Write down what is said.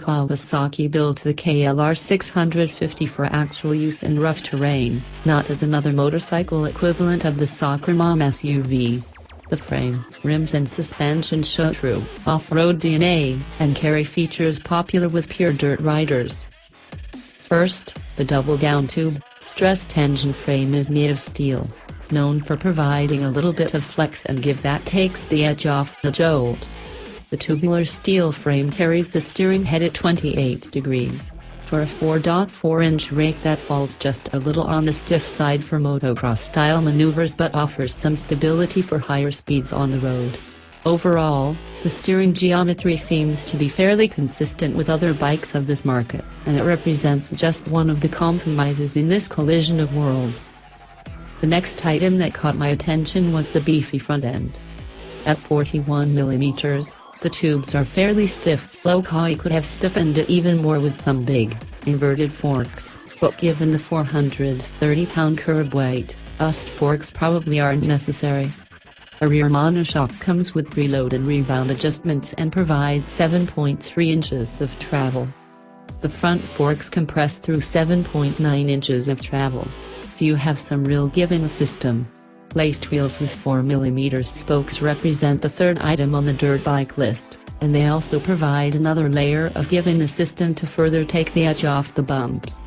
Kawasaki built the KLR 650 for actual use in rough terrain, not as another motorcycle equivalent of the Soccer Mom SUV. The frame, rims and suspension show true off-road DNA and carry features popular with pure dirt riders. First, the double-down tube, stressed engine frame is made of steel, known for providing a little bit of flex and give that takes the edge off the jolts. The tubular steel frame carries the steering head at 28 degrees, for a 4.4-inch rake that falls just a little on the stiff side for motocross-style maneuvers but offers some stability for higher speeds on the road. Overall, the steering geometry seems to be fairly consistent with other bikes of this market, and it represents just one of the compromises in this collision of worlds. The next item that caught my attention was the beefy front end. At 41mm, the tubes are fairly stiff. Lokai could have stiffened it even more with some big, inverted forks, but given the 430-pound curb weight, used forks probably aren't necessary. A rear monoshock comes with preload and rebound adjustments and provides 7.3 inches of travel. The front forks compress through 7.9 inches of travel, so you have some real give in the system. Laced wheels with 4mm spokes represent the third item on the dirt bike list, and they also provide another layer of give in the system to further take the edge off the bumps.